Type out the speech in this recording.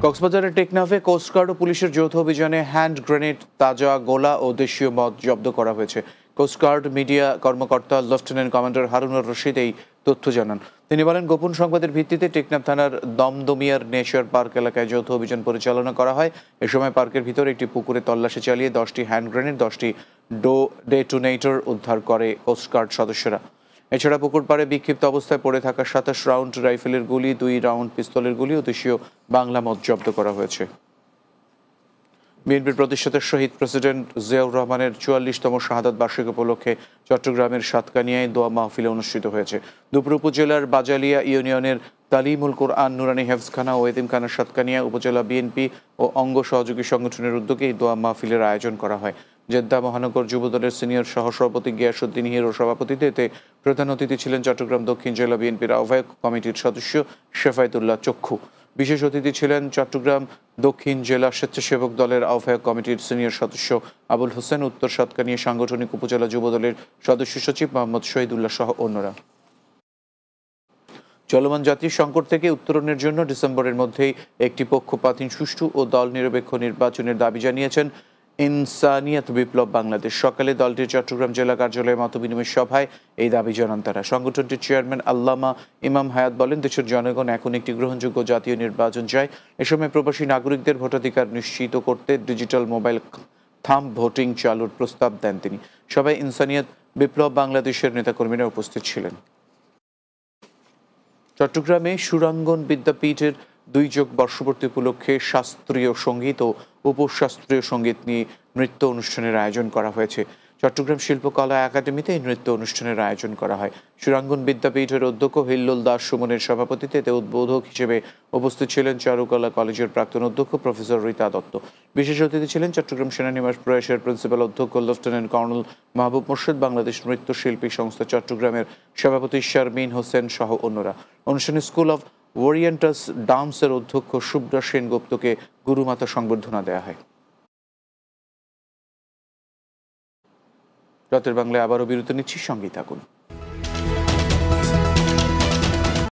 কক্সবাজারের টেকনাফে কোস্টগার্ড ও পুলিশের যৌথ অভিযানে হ্যান্ড গ্রেনেড, তাজা গোলা ও দেশীয় মদ জব্দ করা হয়েছে। কোস্টগার্ড মিডিয়া কর্মকর্তা লেফটেন্যান্ট কমান্ডার হারুনুর রশিদ এই তথ্য জানান। তিনি বলেন, গোপন সংবাদের ভিত্তিতে টেকনাফ থানার দমদমিয়ার নেচার পার্ক এলাকায় যৌথ অভিযান পরিচালনা করা হয়। এ সময় পার্কের ভিতরে একটি পুকুরে তল্লাশি চালিয়ে 10টি হ্যান্ড গ্রেনেড, 10টি ডেটোনেটর উদ্ধার করে কোস্টগার্ড সদস্যরা। এছাড়া পুকুর পাড়ে বিক্ষিপ্ত অবস্থায় পড়ে থাকা 27 রাউন্ড রাইফেলের গুলি, 2 রাউন্ড পিস্তলের গুলি ও দেশীয় বাংলা মদ জব্দ করা হয়েছে। বিএনপির প্রতিষ্ঠাতা শহীদ প্রেসিডেন্ট জিয়াউর রহমানের 44তম শাহাদাত বার্ষিকী উপলক্ষে চট্টগ্রামের সাতকানিয়ায় দোয়া মাহফিল অনুষ্ঠিত হয়েছে। দুপুর উপজেলার বাজালিয়া ইউনিয়নের তালিমুল কোরআন নুরানি হেফজখানা ও এতিমখানা সাতকানিয়া উপজেলা বিএনপি ও অঙ্গ সহযোগী সংগঠনের উদ্যোগে এই দোয়া মাহফিলের আয়োজন করা হয়। জেদ্দা মহানগর যুবদলের সিনিয়র সহসভাপতি গিয়াসউদ্দিন হিরোর সভাপতিত্বে প্রধান অতিথি ছিলেন চট্টগ্রাম দক্ষিণ জেলা বিএনপির আহ্বায়ক কমিটির সদস্য শেফায়েতুল্লাহ চক্ষু। বিশেষ অতিথি ছিলেন চট্টগ্রাম দক্ষিণ জেলা স্বেচ্ছাসেবক দলের আহ্বায়ক কমিটির সিনিয়র সদস্য আবুল হোসেন, উত্তর সাতকানিয়া সাংগঠনিক উপজেলা যুবদলের সদস্য সচিব মোহাম্মদ শহীদুল্লাহ সহ অন্যরা। চলমান জাতীয় সংকট থেকে উত্তরণের জন্য ডিসেম্বরের মধ্যেই একটি পক্ষপাতহীন, সুষ্ঠু ও দল নিরপেক্ষ নির্বাচনের দাবি জানিয়েছেন ইনসানিয়াত বিপ্লব বাংলাদেশ। সকালে দলটির চট্টগ্রাম জেলা কার্যালয়ে মতবিনিময় সভায় এই দাবি জানান তারা। সংগঠনটির চেয়ারম্যান আল্লামা ইমাম হায়াত বলেন, দেশের জনগণ এখন একটি গ্রহণযোগ্য জাতীয় নির্বাচন চায়। এ সময় প্রবাসী নাগরিকদের ভোটাধিকার নিশ্চিত করতে ডিজিটাল মোবাইল থাম্ব ভোটিং চালুর প্রস্তাব দেন তিনি। সবাই ইনসানিয়াত বিপ্লব বাংলাদেশের নেতাকর্মীরা উপস্থিত ছিলেন। চট্টগ্রামে সুরাঙ্গন বিদ্যাপীঠের 2 বর্ষপূর্তি উপলক্ষে শাস্ত্রীয় সঙ্গীত ও উপশাস্ত্রীয় সঙ্গীত নিয়ে নৃত্য অনুষ্ঠানের আয়োজন করা হয়েছে। চট্টগ্রাম শিল্পকলা একাডেমিতে এই নৃত্য অনুষ্ঠানের আয়োজন করা হয়। সুরাঙ্গন বিদ্যাপীঠের অধ্যক্ষ হিল্লোল দাস সুমনের সভাপতিত্বে উদ্বোধক হিসেবে উপস্থিত ছিলেন চারুকলা কলেজের প্রাক্তন অধ্যক্ষ প্রফেসর রীতা দত্ত। বিশেষ অতিথি ছিলেন চট্টগ্রাম সেনানিবাস প্রয়াসের প্রিন্সিপাল অধ্যক্ষ লেফটেন্যান্ট কর্নেল মাহবুব মোর্শেদ, বাংলাদেশ নৃত্যশিল্পী সংস্থা চট্টগ্রামের সভাপতি শারমিন হোসেন সহ অন্যরা। অনুষ্ঠানে স্কুল অব ওরিয়েন্টাস ডান্সের অধ্যক্ষ শুভ্রা সেনগুপ্তকে গুরুমাতা সংবর্ধনা দেওয়া হয়। রাতের বাংলায় আবারও বিরতি নিচ্ছি, সঙ্গেই থাকুন।